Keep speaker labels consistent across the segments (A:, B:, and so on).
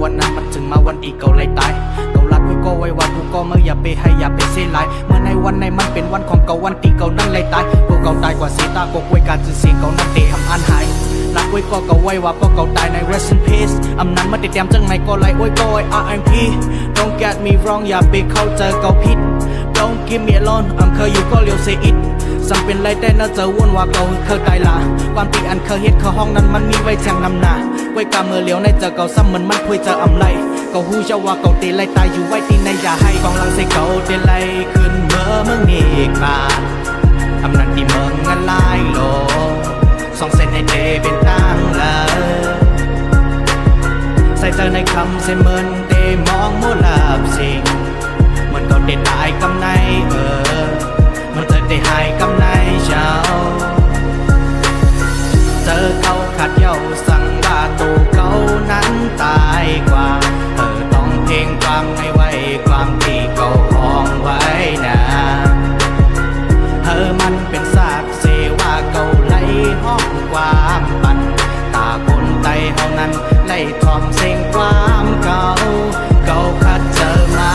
A: วันนั้นมันถึงมาวันอีกเก่าเลยตายเก่ารักไว้ก็ไว้ว่ากูก็ไม่อย่าไปให้อย่าไปเสียหลายเมื่อในวันในมันเป็นวันของเก่าวันตีเก่านั้นเลยตายพวกเก่าตายกว่าสีตาก็ไว้การสื่อเสียงเก่านั้นเตะทำอันหายรักไว้ก็เก่าไว้ว่าก็เก่าตายใน rest in peace อำนั้นมาติดแต้มจังในก็ไล่ไว้ก็ไว้ R.I.P. Don't get me wrong อย่าไปเข้าใจเก่าผิด Don't give me alone เคยอยู่ก็เลี้ยวเสียอิดสังเป็นไรแต่น่าจะวุ่นว่าเก่าเคยตายละความตีอันเคยเฮ็ดเขาห้องนั้นมันมีไว้แทงนำหน้าไว้กาเมื่อเลี้ยวในเจอเก่าซ้ำเหมือนมันคุยเจออำไรเก่าหูจะว่าเก่าตีไล่ตายอยู่ไว้ตีในอย่าให้กองหลังใส่เก่าตีไล่ขึ้นเมื่อมึงนี่กาดอำนั้นที่เมืองงั้นลายโลสองเส้นในเดเป็นตั้งเลยใส่เจอในคำเส้นเหมือนเตมองโมลาบสิ่งเหมือนเก่าเตตายกำในมันเธอได้หายกำในเจ้าเจอเขาขัดเย้าสั่งว่าตัวเขานั้นตายกว่าต้องเพลงความในไว้ความที่เขาห้องไว้นะมันเป็นซากเสว่าเก่าไหลห้องความปั่นตาคนไตเฮานั้นไล่ทอมเสียงความเก่าขัดเจอมา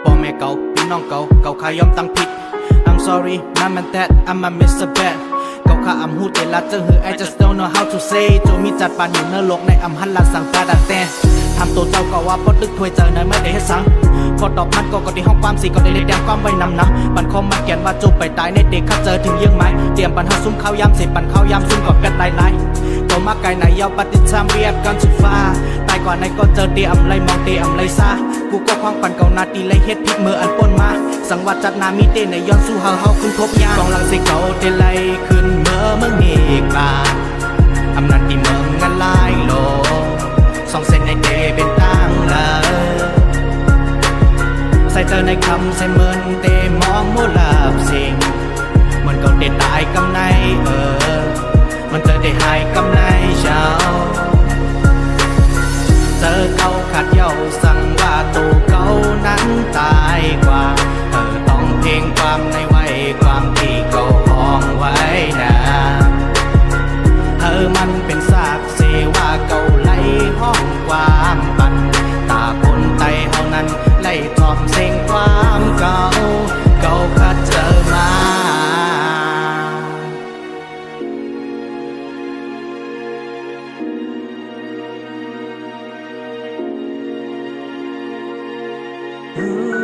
A: พ่อแม่เก่าพี่น้องเก่าขายอมตั้งผิด I'm sorry นั่นมัน that I'm a Mr. Bad เก่าข้าอำหูเตลัดจังหือ I just don't know how to say โจมีจัดปานอยู่เนื้อโลกในอำหันลัดสั่งตาดังแต่ทำตัวเจ้าก็ว่าพอตึกถวยเจอในไม่ได้ให้สั่งพอตอบมันก็ที่ห้องความสีก็ได้เล็ดแดงความไว้นำนะปันคอมมันเขียนว่าจูบไปตายในเด็กข้าเจอถึงยังไหมเตรียมปันหาซุ้มข้าวยำเสร็จปันข้าวยำซุ้มกับเป็ดลายตัวมาไกลไหนยาวปฏิจามเรียบกันสุดฟ้าตายก่อนในก็เจอเตะอำไรมองเตะอำไรซากูก็คว้างปันเก่านาตีไล่เฮ็ดพิษมืออันปนมาสังวัดจัดนามีเตในย้อนสู้เฮาขึ้นครบยากองหลังใส่เก่าเตไล่ขึ้นเมื่อมึงนี่กลาอำนาจที่เมืองงั้นลายโลสองเส้นในเตเป็นตั้งเลยใส่เจอในคำใส่เหมือนเตมองโมลาบสิ่งเหมือนเก่าเตตายกำในมันเธอได้หายกำในเช้าเจอเขาขัดเย้าสั่งว่าตัวเขานั้นตายกว่าต้องเพลงความในไว้ความที่เขาห้องไว้นะมันเป็นซากเสว่าเก่าไหลห้องความปั่นตาคนไตเฮานั้นไล่ทอมเสียงความเก่าขัดเจอมา
B: Ooh.